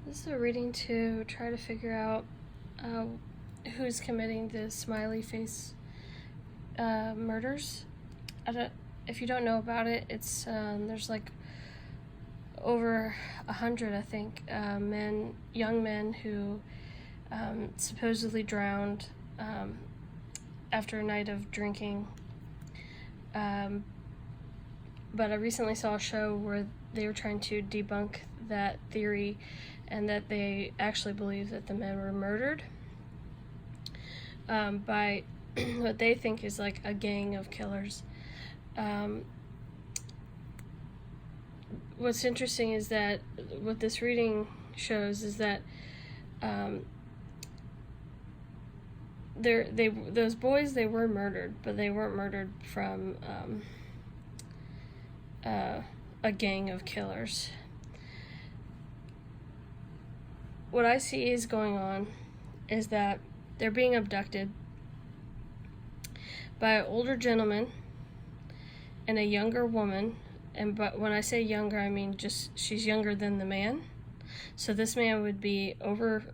This is a reading to try to figure out who's committing the smiley face murders. If you don't know about it, it's there's like over 100, I think, young men who supposedly drowned after a night of drinking. But I recently saw a show where they were trying to debunk that theory, and that they actually believe that the men were murdered by what they think is like a gang of killers. What's interesting is that what this reading shows is that those boys, they were murdered, but they weren't murdered from a gang of killers. What I see is going on is that they're being abducted by an older gentleman and a younger woman. But when I say younger, I mean just she's younger than the man. So this man would be over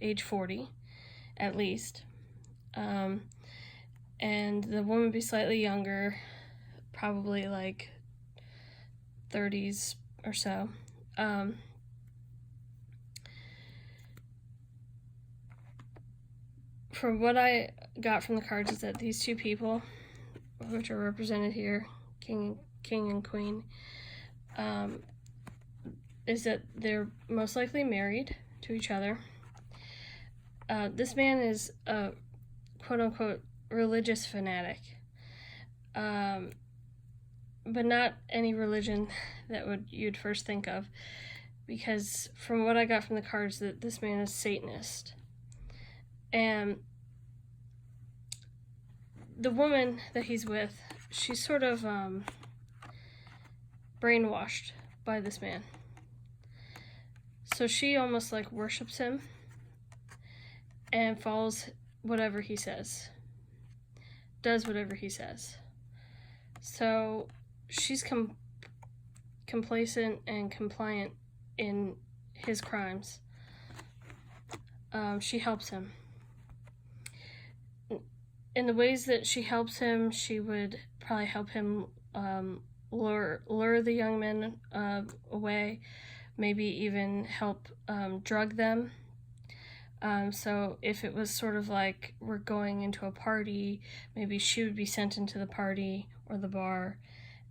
age 40 at least, and the woman would be slightly younger, probably like 30s or so. From what I got from the cards is that these two people, which are represented here, king and queen, is that they're most likely married to each other. This man is a quote-unquote religious fanatic, but not any religion that you'd first think of, because from what I got from the cards, that this man is Satanist. And the woman that he's with, she's sort of brainwashed by this man. So she almost like worships him and follows whatever he says, does whatever he says. So she's complacent and compliant in his crimes. She helps him. In the ways that she helps him, she would probably help him lure the young men away, maybe even help drug them. So if it was sort of like we're going into a party, maybe she would be sent into the party or the bar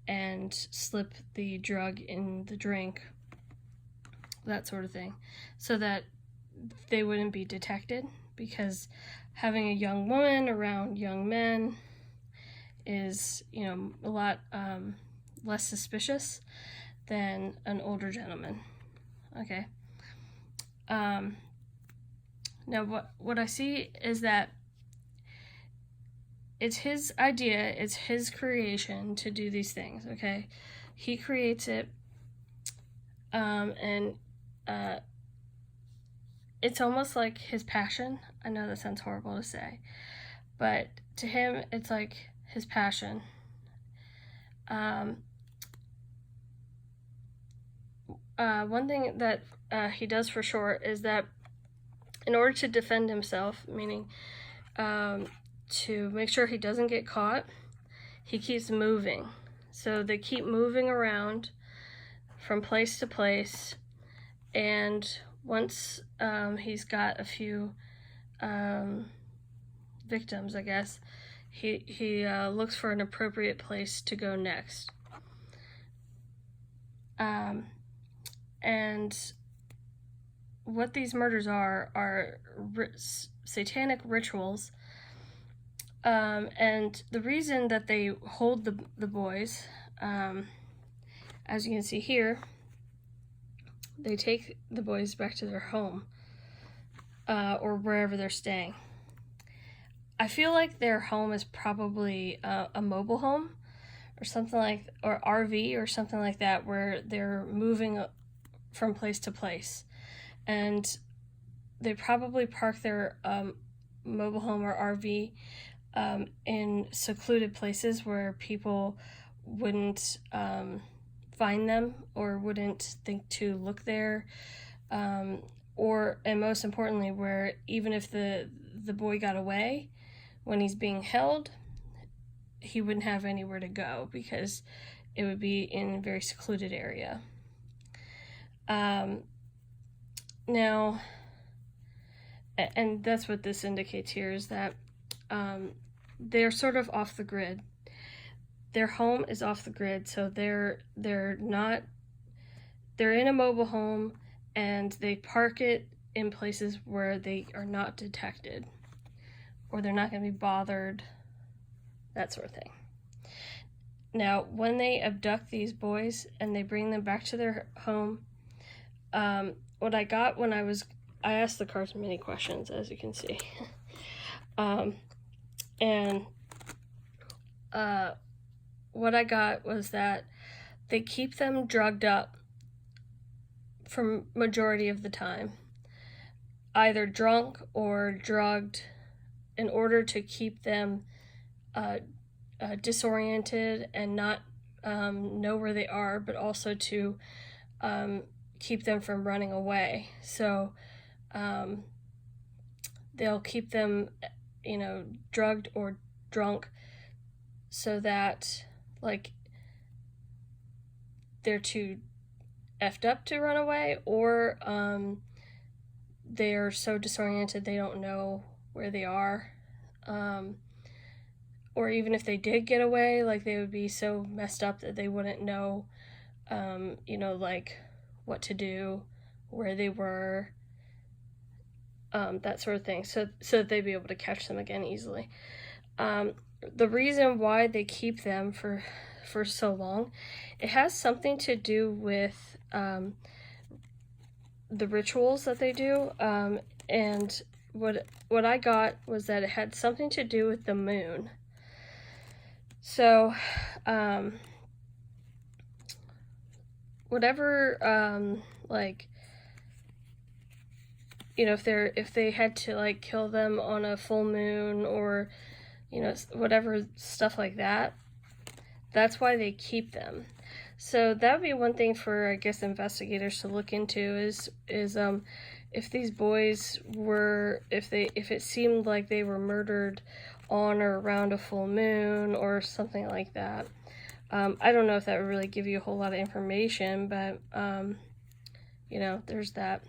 and slip the drug in the drink, that sort of thing, so that they wouldn't be detected, because having a young woman around young men is, a lot less suspicious than an older gentleman. Okay. Now what I see is that it's his idea, it's his creation to do these things, okay? He creates it, and it's almost like his passion. I know that sounds horrible to say, but to him, it's like his passion. One thing that he does for sure is that in order to defend himself, meaning to make sure he doesn't get caught, he keeps moving. So they keep moving around from place to place, and once he's got a few victims, I guess, he looks for an appropriate place to go next. And what these murders are satanic rituals. And the reason that they hold the boys, as you can see here, they take the boys back to their home, or wherever they're staying. I feel like their home is probably a mobile home or something like, or RV or something like that, where they're moving from place to place. And they probably park their mobile home or RV in secluded places where people wouldn't find them or wouldn't think to look there. and most importantly, where even if the boy got away, when he's being held, he wouldn't have anywhere to go because it would be in a very secluded area. Now, and that's what this indicates here, is that they're sort of off the grid. Their home is off the grid, so they're in a mobile home, and they park it in places where they are not detected, or they're not going to be bothered, that sort of thing. Now, when they abduct these boys and they bring them back to their home, what I got when I asked the cards many questions, as you can see. What I got was that they keep them drugged up for majority of the time, either drunk or drugged, in order to keep them disoriented and not know where they are, but also to keep them from running away. So they'll keep them, drugged or drunk, so that, like, they're too effed up to run away, or they're so disoriented they don't know where they are. Or even if they did get away, like, they would be so messed up that they wouldn't know, like, what to do, where they were, that sort of thing, so that they'd be able to catch them again easily. The reason why they keep them for so long, it has something to do with the rituals that they do, and what I got was that it had something to do with the moon. So whatever, if they had to, like, kill them on a full moon, or whatever stuff like that, that's why they keep them. So that would be one thing for, I guess, investigators to look into, is if these boys were, if it seemed like they were murdered on or around a full moon or something like that. I don't know if that would really give you a whole lot of information, but there's that.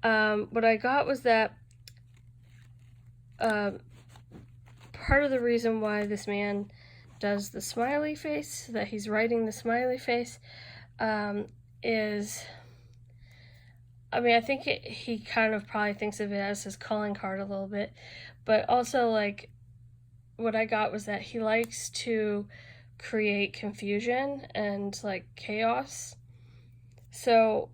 What I got was that part of the reason why this man does the smiley face, that he's writing the smiley face, is, I think he kind of probably thinks of it as his calling card a little bit, but also, like, what I got was that he likes to create confusion and, like, chaos. So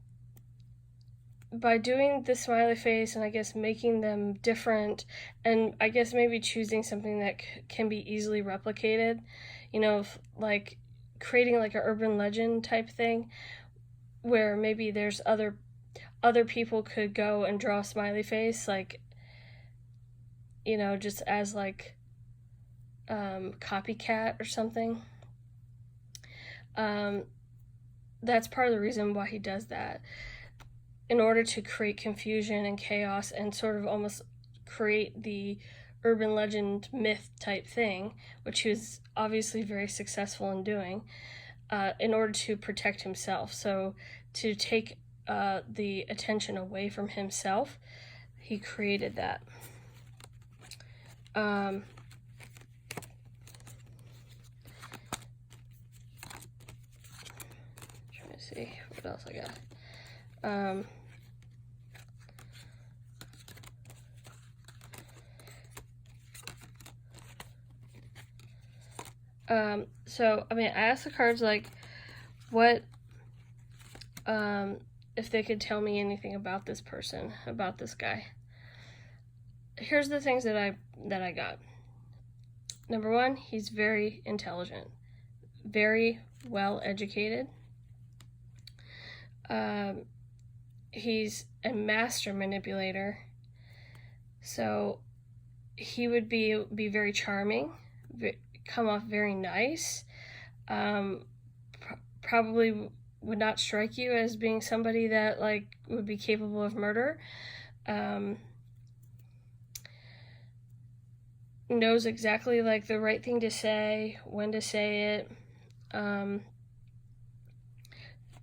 by doing the smiley face, and I guess making them different, and I guess maybe choosing something that can be easily replicated, like creating like an urban legend type thing, where maybe there's other people could go and draw a smiley face, like, just as, like, copycat or something. That's part of the reason why he does that, in order to create confusion and chaos, and sort of almost create the urban legend myth type thing, which he was obviously very successful in doing, in order to protect himself. So to take the attention away from himself, he created that. Trying to see what else I got. So, I asked the cards, like, what, if they could tell me anything about this person, about this guy. Here's the things that I got. Number one, he's very intelligent, very well educated. He's a master manipulator, so he would be very charming, come off very nice, probably would not strike you as being somebody that like would be capable of murder. Knows exactly like the right thing to say, when to say it.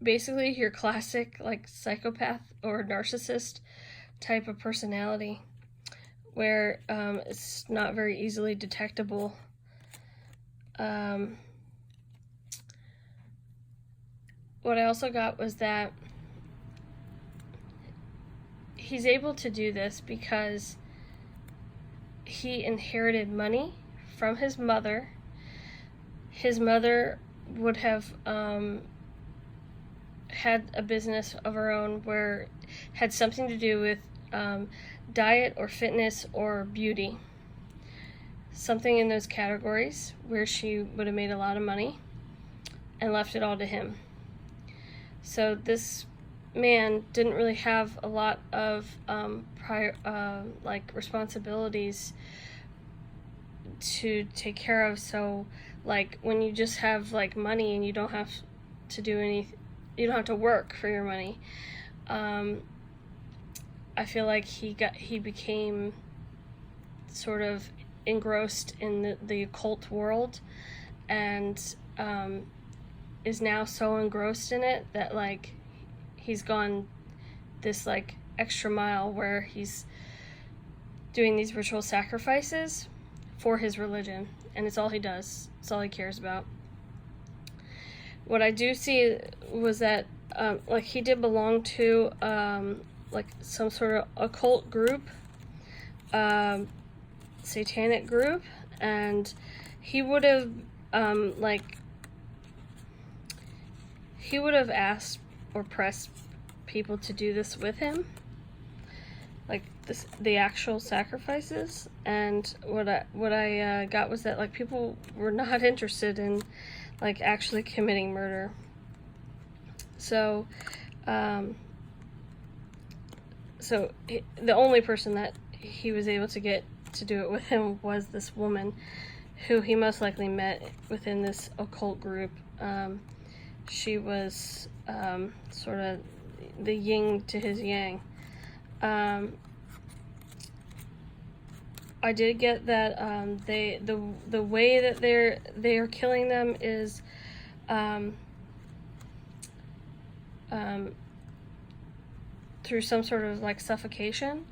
Basically your classic like psychopath or narcissist type of personality, where it's not very easily detectable. What I also got was that he's able to do this because he inherited money from his mother. His mother would have had a business of her own where had something to do with diet or fitness or beauty. Something in those categories where she would have made a lot of money and left it all to him. So this man didn't really have a lot of responsibilities to take care of. So like when you just have like money and you don't have to do anything, you don't have to work for your money. I feel like he became sort of engrossed in the occult world, and is now so engrossed in it that like he's gone this like extra mile where he's doing these ritual sacrifices for his religion, and it's all he does. It's all he cares about. What I do see was that like he did belong to like some sort of occult group, satanic group, and he would have asked or pressed people to do this with him, like the actual sacrifices. And what I got was that like people were not interested in like actually committing murder. So the only person that he was able to get to do it with him was this woman who he most likely met within this occult group. She was sort of the yin to his yang. I did get that the way that they are killing them is through some sort of like suffocation,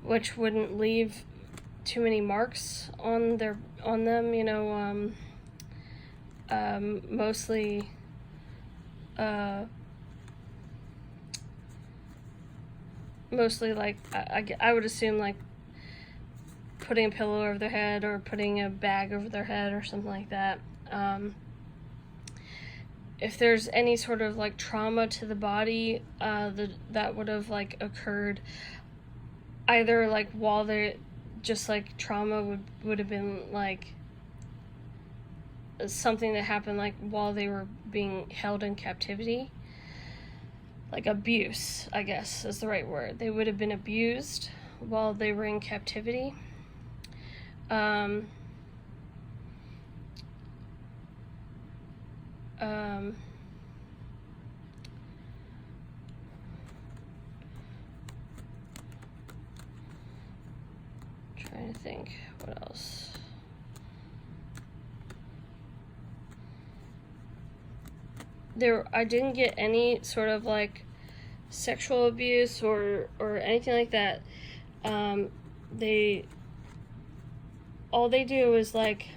which wouldn't leave too many marks on them. You know, mostly. Mostly like I would assume like putting a pillow over their head or putting a bag over their head or something like that. If there's any sort of like trauma to the body, that would have like occurred either like while they're just like trauma would have been like something that happened like while they were being held in captivity. Like abuse, I guess is the right word. They would have been abused while they were in captivity. Trying to think what else. I didn't get any sort of like sexual abuse or anything like that. All they do is like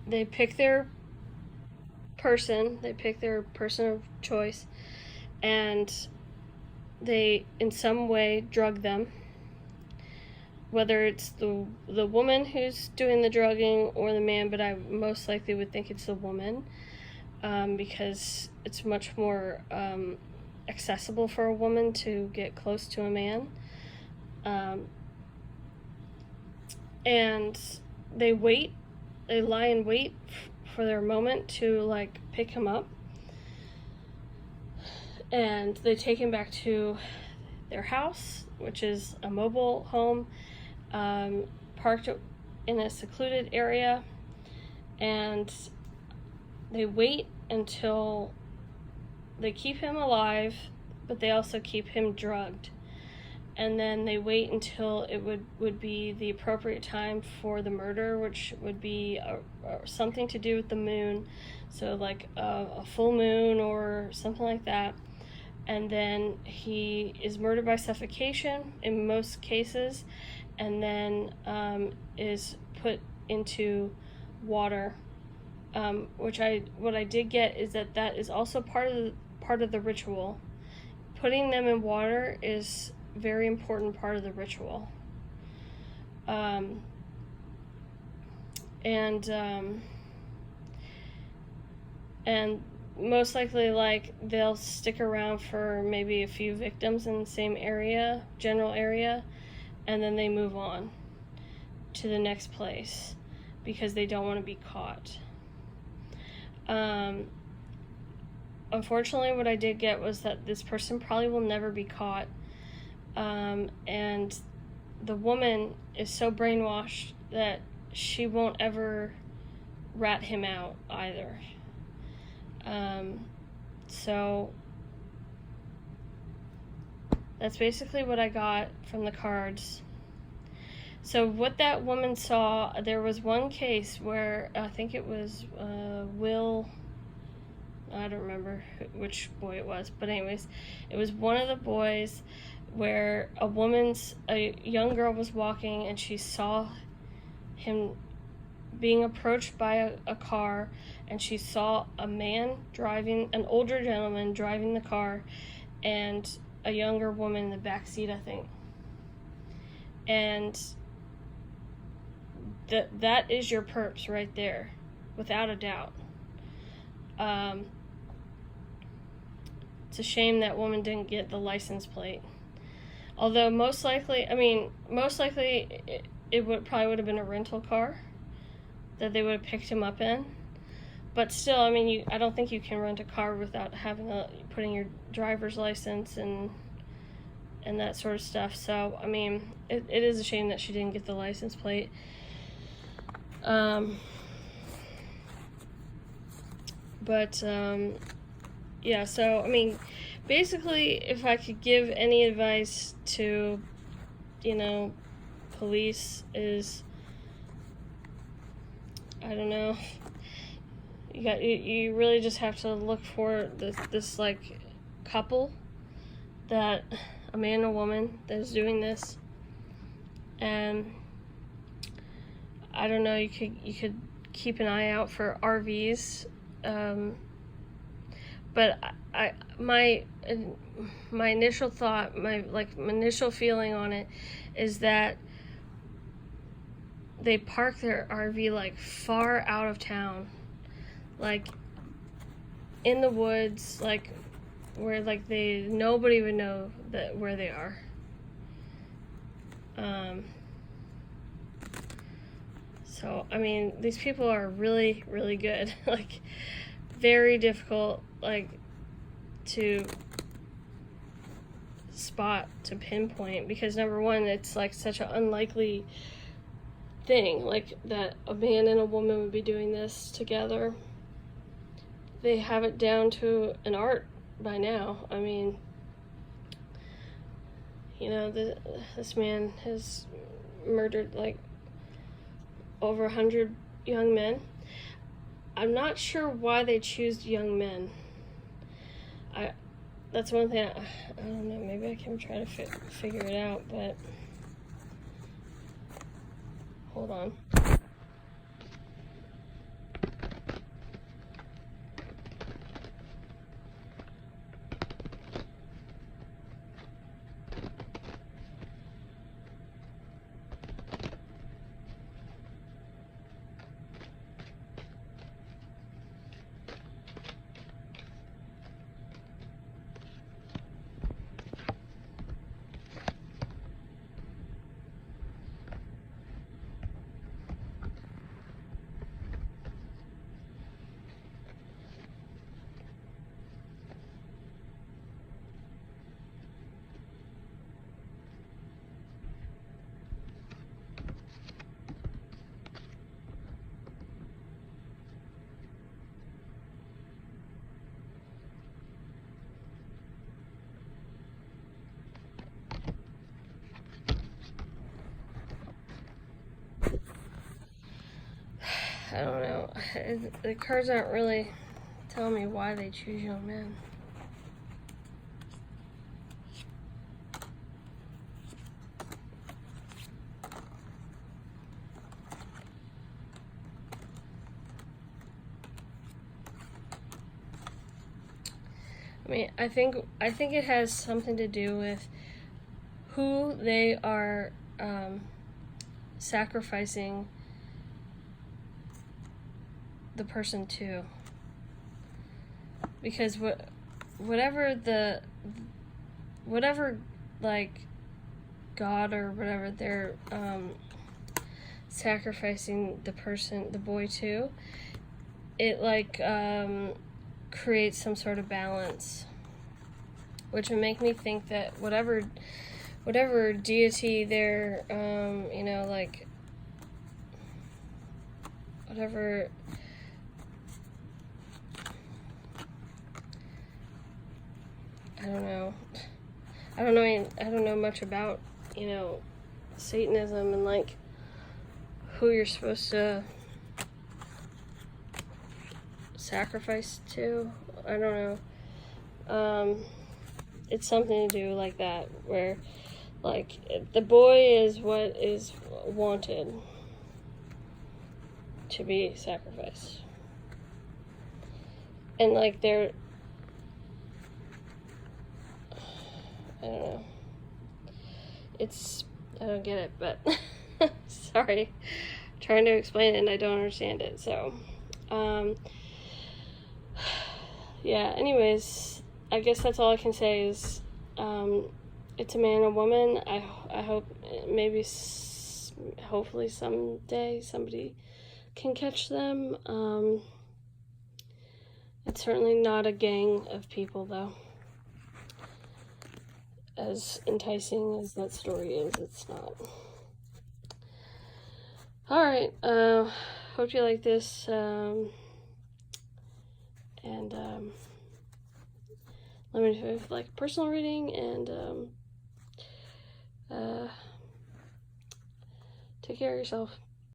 they pick their person of choice, and they in some way drug them, whether it's the woman who's doing the drugging or the man, but I most likely would think it's the woman, because it's much more accessible for a woman to get close to a man. And they lie in wait for their moment to like pick him up, and they take him back to their house, which is a mobile home, parked in a secluded area, and they wait until they keep him alive, but they also keep him drugged. And then they wait until it would be the appropriate time for the murder, which would be something to do with the moon. So like a full moon or something like that. And then he is murdered by suffocation in most cases, and then is put into water. What I did get is that is also part of the ritual. Putting them in water is a very important part of the ritual. And most likely, like, they'll stick around for maybe a few victims in the same area, general area, and then they move on to the next place because they don't want to be caught. Unfortunately, what I did get was that this person probably will never be caught, and the woman is so brainwashed that she won't ever rat him out either. So that's basically what I got from the cards. So what that woman saw, there was one case where I think it was Will, I don't remember which boy it was, but anyways, it was one of the boys where a young girl was walking and she saw him being approached by a car, and she saw an older gentleman driving the car, and a younger woman in the back seat, I think. And that is your perps right there, without a doubt. It's a shame that woman didn't get the license plate. Although most likely it probably would have been a rental car that they would have picked him up in. But still, I mean, I don't think you can rent a car without putting your driver's license and that sort of stuff. So, I mean, it is a shame that she didn't get the license plate. Yeah, so, I mean, basically, if I could give any advice to, police is, I don't know, you really just have to look for this like couple, that a man and a woman that is doing this, and I don't know, you could keep an eye out for RVs, but my initial thought, my initial feeling on it is that they park their RV like far out of town, like in the woods, like where like nobody would know where they are. So I mean, these people are really, really good. Like, very difficult, like, to spot, to pinpoint, because number one, it's like such an unlikely thing, like that a man and a woman would be doing this together. They have it down to an art by now. I mean, this man has murdered like over 100 young men. I'm not sure why they choose young men. That's one thing I don't know. Maybe I can try to figure it out, but hold on. I don't know. The cards aren't really telling me why they choose young men. I mean, I think it has something to do with who they are sacrificing the person to. Because whatever like God or whatever they're sacrificing the boy to, it like creates some sort of balance, which would make me think that whatever deity they're you know, like whatever I don't know much about, you know, Satanism and like who you're supposed to sacrifice to. I don't know. It's something to do like that, where like the boy is what is wanted to be sacrificed, and like they're, I don't know. I don't get it, but sorry. I'm trying to explain it and I don't understand it. So, yeah, anyways, I guess that's all I can say is it's a man and a woman. I hope maybe, hopefully someday somebody can catch them. It's certainly not a gang of people, though. As enticing as that story is, it's not. Alright, hope you like this, and let me know if you like personal reading, and take care of yourself.